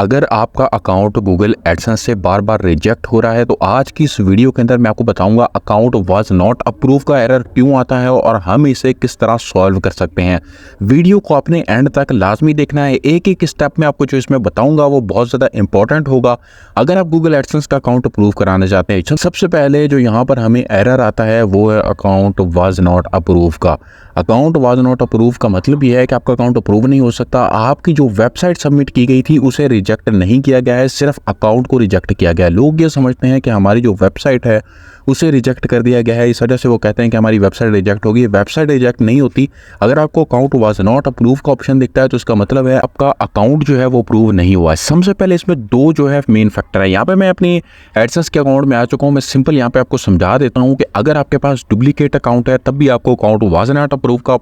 अगर आपका account Google AdSense से बार बार रिजेक्ट हो रहा है तो आज की इस वीडियो के अंदर मैं आपको बताऊंगा अकाउंट वाज नॉट अप्रूव का एरर क्यों आता है और हम इसे किस तरह सॉल्व कर सकते हैं। वीडियो को आपने एंड तक लाजमी देखना है। एक एक स्टेप में आपको जो इसमें बताऊंगा वो बहुत ज़्यादा इंपॉर्टेंट होगा अगर आप गूगल एडसेंस का अकाउंट अप्रूव कराना चाहते हैं। सबसे पहले जो यहाँ पर हमें एरर आता है वो है अकाउंट वाज नॉट अप्रूव का। अकाउंट वाज नॉट अप्रूव का मतलब यह है कि आपका अकाउंट अप्रूव नहीं हो सकता। आपकी जो वेबसाइट सबमिट की गई थी उसे रिजेक्ट नहीं किया गया है, सिर्फ अकाउंट को रिजेक्ट किया गया है। लोग ये समझते हैं कि हमारी जो वेबसाइट है उसे रिजेक्ट कर दिया गया है, इस वजह से वो कहते हैं कि हमारी वेबसाइट रिजेक्ट होगी। वेबसाइट रिजेक्ट नहीं होती। अगर आपको अकाउंट वाज नॉट अप्रूव का ऑप्शन दिखता है तो इसका मतलब है आपका अकाउंट जो है वो अप्रूव नहीं हुआ है। सबसे पहले इसमें दो जो है मेन फैक्टर है। यहाँ पे मैं अपनी एडसेंस के अकाउंट में आ चुका हूँ। मैं सिंपल यहाँ पे आपको समझा देता हूँ कि अगर आपके पास डुप्लीकेट अकाउंट है तब भी आपको अकाउंट वाज नॉट अप्रूव का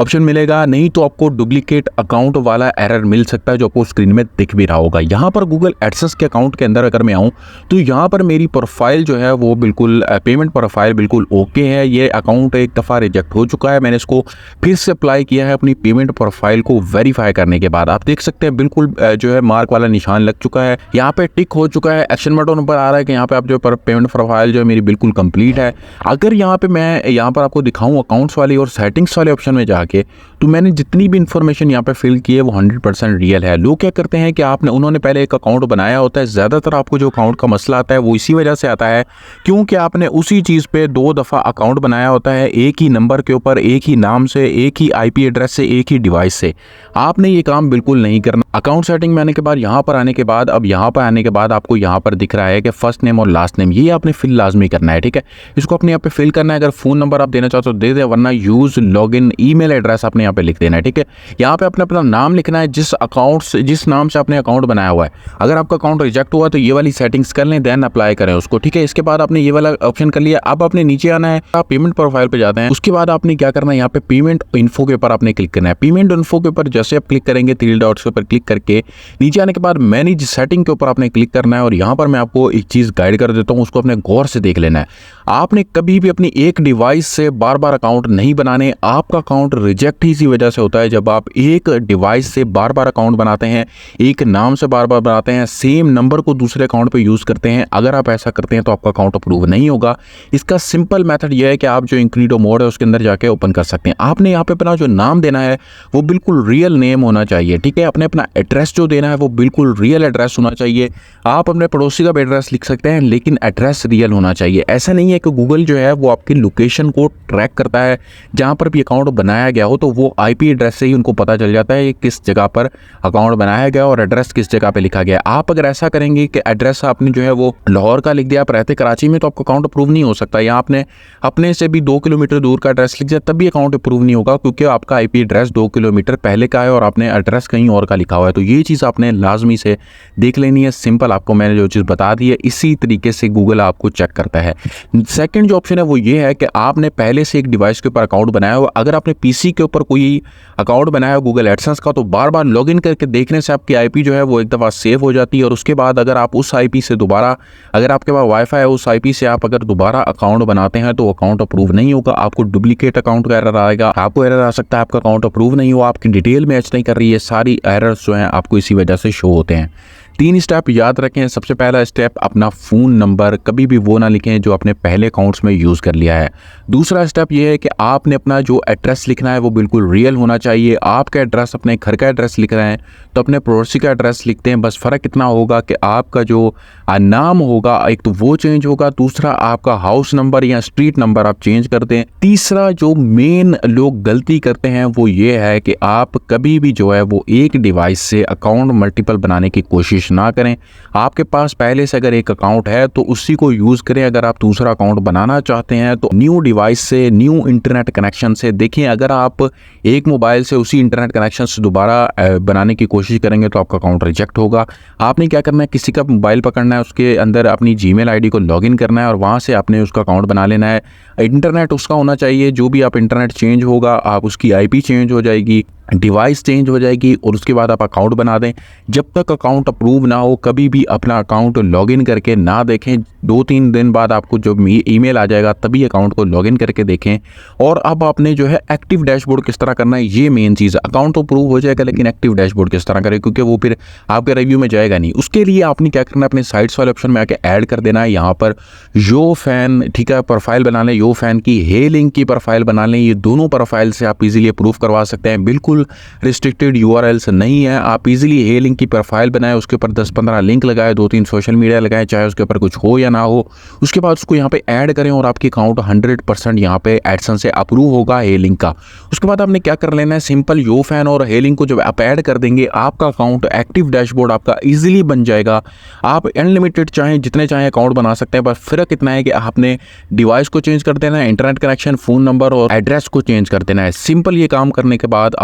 ऑप्शन मिलेगा, नहीं तो आपको डुप्लीकेट अकाउंट वाला एरर मिल सकता है जो आपको स्क्रीन में दिख भी रहा होगा। यहाँ पर गूगल एडसेंस के अकाउंट के अंदर अगर मैं आऊँ तो यहाँ पर मेरी प्रोफाइल जो है वो बिल्कुल पेमेंट प्रोफाइल बिल्कुल ओके है। ये अकाउंट एक दफ़ा रिजेक्ट हो चुका है। मैंने इसको फिर से अप्लाई किया है अपनी पेमेंट प्रोफाइल को वेरीफाई करने के बाद। आप देख सकते हैं बिल्कुल जो है मार्क वाला निशान लग चुका है, यहाँ पे टिक हो चुका है, एक्शन बटन ऊपर आ रहा है कि यहाँ पे आप जो पेमेंट प्रोफाइल जो है मेरी बिल्कुल कंप्लीट है। अगर यहाँ पे मैं यहाँ पर आपको दिखाऊं अकाउंट्स वाली और सेटिंग्स वाले ऑप्शन में जाके तो मैंने जितनी भी इंफॉर्मेशन यहाँ पे फिल की है वो 100% रियल है। लोग क्या करते हैं कि उन्होंने पहले एक अकाउंट बनाया होता है। ज़्यादातर आपको जो अकाउंट का मसला आता है वो इसी वजह से आता है क्योंकि आपने उसी चीज़ पे दो दफ़ा अकाउंट बनाया होता है, एक ही नंबर के ऊपर, एक ही नाम से, एक ही IP एड्रेस से, एक ही डिवाइस से। आपने ये काम बिल्कुल नहीं करना। अकाउंट सेटिंग में आने के बाद यहाँ पर आने के बाद अब यहाँ पर आने के बाद आपको यहाँ पर दिख रहा है कि फर्स्ट नेम और लास्ट नेम ये आपने फिल लाजमी करना है। ठीक है, इसको अपने यहाँ पे फिल करना है। अगर फ़ोन नंबर आप देना चाहते हो दे दे, वरना यूज़ लॉगिन ईमेल एड्रेस आपने यहाँ पे लिख देना है। ठीक है, यहाँ पे अपने अपना नाम लिखना है जिस नाम से आपने अकाउंट बनाया हुआ है। अगर आपका अकाउंट रिजेक्ट हुआ तो ये वाली सेटिंग्स कर लें, देन अप्लाई करें उसको। ठीक है, इसके बाद आपने ये वाला ऑप्शन कर लिया। अब आपने नीचे आना है, आप पेमेंट प्रोफाइल पे जाते हैं। उसके बाद आपने क्या करना है, यहाँ पे पेमेंट इन्फो के ऊपर आपने क्लिक करना है। पेमेंट इन्फो के ऊपर जैसे आप क्लिक करेंगे, 3 डॉट्स के ऊपर क्लिक करके नीचे आने के बाद मैनेज सेटिंग के ऊपर आपने क्लिक करना है। और यहाँ पर मैं आपको एक चीज़ गाइड कर देता हूँ, उसको अपने गौर से देख लेना है। आपने कभी भी अपनी एक डिवाइस से बार बार अकाउंट नहीं बनाने। आपका अकाउंट रिजेक्ट ही इसी वजह से होता है जब आप एक डिवाइस से बार बार अकाउंट बनाते हैं, एक नाम से बार बार बनाते हैं, सेम नंबर को दूसरे अकाउंट पे यूज़ करते हैं। अगर आप ऐसा करते हैं तो आपका अकाउंट अप्रूव नहीं होगा। इसका सिंपल मेथड यह है कि आप जो इंकॉग्निटो मोड है उसके अंदर जाके ओपन कर सकते हैं। आपने यहाँ पे अपना जो नाम देना है वो बिल्कुल रियल नेम होना चाहिए। ठीक है, अपने अपना एड्रेस जो देना है वो बिल्कुल रियल एड्रेस होना चाहिए। आप अपने पड़ोसी का भी एड्रेस लिख सकते हैं लेकिन एड्रेस रियल होना चाहिए। ऐसा नहीं है कि गूगल जो है वो आपकी लोकेशन को ट्रैक करता है, जहाँ पर भी अकाउंट बनाया गया हो तो वो IP एड्रेस से ही उनको पता चल जाता है किस जगह पर अकाउंट बनाया गया और एड्रेस किस जगह पे लिखा गया। आप अगर ऐसा करेंगे कि एड्रेस आपने जो है वो लाहौर का लिख दिया, आप रहते कराची में, तो आपका अकाउंट अप्रूव नहीं हो सकता। या आपने अपने से भी 2 किलोमीटर दूर का एड्रेस लिख दिया तब भी अकाउंट अप्रूव नहीं होगा क्योंकि आपका IP एड्रेस 2 किलोमीटर पहले का है और आपने एड्रेस कहीं और का लिखा हुआ है। तो ये चीज़ आपने लाजमी से देख लेनी है। सिंपल आपको मैंने जो चीज़ बता दी है इसी तरीके से गूगल आपको चेक करता है। सेकंड जो ऑप्शन है वो ये है कि आपने पहले से एक डिवाइस के ऊपर अकाउंट बनाया हुआ। अगर आपने PC के ऊपर कोई अकाउंट बनाया हो गूगल एडसेंस का तो बार बार लॉगिन करके देखने से आपकी IP जो है वो एक दफ़ा सेव हो जाती है और उसके बाद अगर आप उस IP से दोबारा, अगर आपके पास वाईफाई है उस IP से आप अगर दोबारा अकाउंट बनाते हैं तो अकाउंट अप्रूव नहीं होगा। आपको डुप्लीकेट अकाउंट का एरर आएगा, आपको एरर आ सकता है आपका अकाउंट अप्रूव नहीं हुआ, आपकी डिटेल मैच नहीं कर रही है। सारी एरर्स जो हैं आपको इसी वजह से शो होते हैं। 3 स्टेप याद रखें। सबसे पहला स्टेप, अपना फ़ोन नंबर कभी भी वो ना लिखें जो आपने पहले अकाउंट्स में यूज़ कर लिया है। दूसरा स्टेप ये है कि आपने अपना जो एड्रेस लिखना है वो बिल्कुल रियल होना चाहिए। आपका एड्रेस अपने घर का एड्रेस लिख रहे हैं तो अपने पड़ोसी का एड्रेस लिखते हैं। बस फ़र्क इतना होगा कि आपका जो नाम होगा एक तो वो चेंज होगा, दूसरा आपका हाउस नंबर या स्ट्रीट नंबर आप चेंज कर दें। तीसरा जो मेन लोग गलती करते हैं वो ये है कि आप कभी भी जो है वो एक डिवाइस से अकाउंट मल्टीपल बनाने की कोशिश ना करें। आपके पास पहले से अगर एक अकाउंट है तो उसी को यूज़ करें। अगर आप दूसरा अकाउंट बनाना चाहते हैं तो न्यू डिवाइस से, न्यू इंटरनेट कनेक्शन से देखिए। अगर आप एक मोबाइल से उसी इंटरनेट कनेक्शन से दोबारा बनाने की कोशिश करेंगे तो आपका अकाउंट रिजेक्ट होगा। आपने क्या करना है, किसी का मोबाइल पकड़ना है, उसके अंदर अपनी जीमेल ID को लॉगिन करना है और वहाँ से आपने उसका अकाउंट बना लेना है। इंटरनेट उसका होना चाहिए, जो भी आप इंटरनेट चेंज होगा आप उसकी IP चेंज हो जाएगी, डिवाइस चेंज हो जाएगी और उसके बाद आप अकाउंट बना दें। जब तक अकाउंट अप्रूव ना हो कभी भी अपना अकाउंट लॉगिन करके ना देखें। 2-3 दिन बाद आपको जब ईमेल आ जाएगा तभी अकाउंट को लॉगिन करके देखें। और अब आपने जो है एक्टिव डैशबोर्ड किस तरह करना है, ये मेन चीज़ है। अकाउंट तो प्रूव हो जाएगा लेकिन एक्टिव डैशबोर्ड किस तरह करें, क्योंकि वो फिर आपके रिव्यू में जाएगा नहीं। उसके लिए आपने क्या करना है, अपने साइट्स वाले ऑप्शन में आके ऐड कर देना है यहाँ पर यो फैन, ठीक है, प्रोफाइल बना लें। यो फैन की, हे लिंक की प्रोफाइल बना लें। ये दोनों प्रोफाइल से आप इजीली अप्रूव करवा सकते हैं, बिल्कुल रिस्ट्रिक्टेड यूआरएल्स नहीं है। आप इजीली हे लिंक की प्रोफाइल बनाएं, उसके ऊपर 10-15 लिंक लगाए, 2-3 सोशल मीडिया लगाएं, चाहे उसके ऊपर कुछ हो या ना हो। उसके बाद उसको यहाँ पे ऐड करें और आपकी अकाउंट 100% यहाँ पे एडसेंस से अप्रूव होगा हे लिंक का। उसके बाद आपने क्या कर लेना है, सिंपल यो फैन और हे लिंक को जब आप ऐड कर देंगे, आपका अकाउंट एक्टिव डैशबोर्ड आपका इजीली बन जाएगा। आप अनलिमिटेड चाहें जितने चाहें अकाउंट बना सकते हैं। बस फ़र्क इतना है कि आपने डिवाइस को चेंज कर देना है, इंटरनेट कनेक्शन, फ़ोन नंबर और एड्रेस को चेंज कर देना है। सिंपल ये काम करने के बाद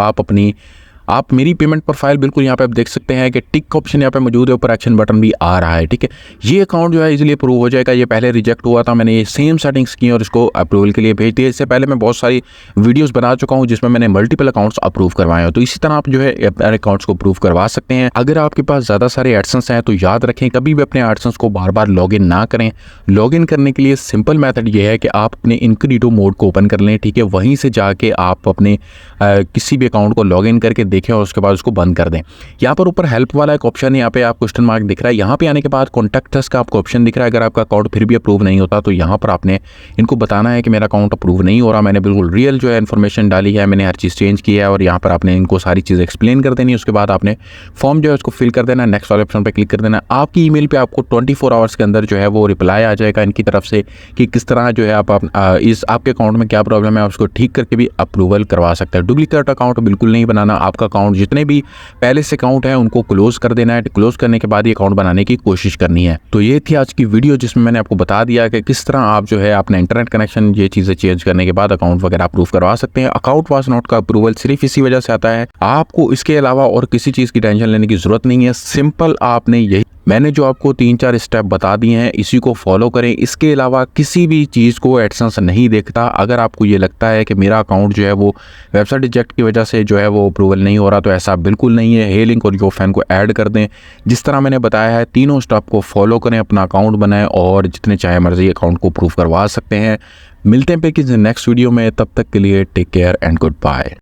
आप मेरी पेमेंट प्रोफाइल बिल्कुल यहाँ पे आप देख सकते हैं कि टिक ऑप्शन यहाँ पे मौजूद है, ऊपर एक्शन बटन भी आ रहा है, ठीक है। ये अकाउंट जो है इजीली अप्रूव हो जाएगा। ये पहले रिजेक्ट हुआ था, मैंने ये सेम सेटिंग्स की और इसको अप्रूवल के लिए भेज दिया। इससे पहले मैं बहुत सारी वीडियोस बना चुका हूँ जिसमें मैंने मल्टीपल अकाउंट्स अप्रूव करवाए हैं। तो इसी तरह आप जो है अपने अकाउंट्स को अप्रूव करवा सकते हैं। अगर आपके पास ज़्यादा सारे एडसेंस हैं तो याद रखें, कभी भी अपने एडसेंस को बार बार लॉगिन ना करें। लॉगिन करने के लिए सिंपल मेथड ये है कि आप अपने इनकॉग्निटो मोड को ओपन कर लें, ठीक है। वहीं से जाके आप अपने किसी भी अकाउंट को लॉगिन करके देखें और उसके बाद उसको बंद कर दें। यहाँ पर ऊपर हेल्प वाला एक ऑप्शन है, यहाँ पे आप क्वेश्चन मार्क दिख रहा है। यहाँ पे आने के बाद कॉन्टैक्ट अस का आपको ऑप्शन दिख रहा है। अगर आपका अकाउंट फिर भी अप्रूव नहीं होता तो यहाँ पर आपने इनको बताना है कि मेरा अकाउंट अप्रूव नहीं हो रहा, मैंने बिल्कुल रियल जो है इन्फॉर्मेशन डाली है, मैंने हर चीज़ चेंज की है, और यहाँ पर आपने इनको सारी चीज़ एक्सप्लेन कर देनी है। उसके बाद आपने फॉर्म जो है उसको फिल कर देना है, नेक्स्ट वाले ऑप्शन पर क्लिक कर देना। आपकी ईमेल पे आपको 24 आवर्स के अंदर जो है वो रिप्लाई आ जाएगा इनकी तरफ से कि किस तरह जो है इस आपके अकाउंट में क्या प्रॉब्लम है, आप उसको ठीक करके भी अप्रूवल करवा सकते हैं। डुप्लीकेट अकाउंट बिल्कुल नहीं बनाना। आपका अकाउंट जितने भी पहले से अकाउंट है उनको क्लोज कर देना है। क्लोज करने के बाद ये अकाउंट बनाने की कोशिश करनी है। तो ये थी आज की वीडियो जिसमें मैंने आपको बता दिया कि किस तरह आप जो है अपना इंटरनेट कनेक्शन ये चीज़ें चेंज करने के बाद अकाउंट वगैरह अप्रूव करवा सकते हैं। अकाउंट वाज नॉट का अप्रूवल सिर्फ इसी वजह से आता है। आपको इसके अलावा और किसी चीज़ की टेंशन लेने की जरूरत नहीं है। सिंपल आपने यही मैंने जो आपको 3-4 स्टेप बता दिए हैं इसी को फॉलो करें। इसके अलावा किसी भी चीज़ को एडसेंस नहीं देखता। अगर आपको ये लगता है कि मेरा अकाउंट जो है वो वेबसाइट रिजेक्ट की वजह से जो है वो अप्रूवल नहीं हो रहा, तो ऐसा बिल्कुल नहीं है। हे लिंक और यो फैन को ऐड कर दें, जिस तरह मैंने बताया है तीनों स्टेप को फॉलो करें, अपना अकाउंट बनाएं और जितने चाहे मर्जी अकाउंट को अप्रूव करवा सकते हैं। मिलते हैं पे किसी नेक्स्ट वीडियो में, तब तक के लिए take care and good bye.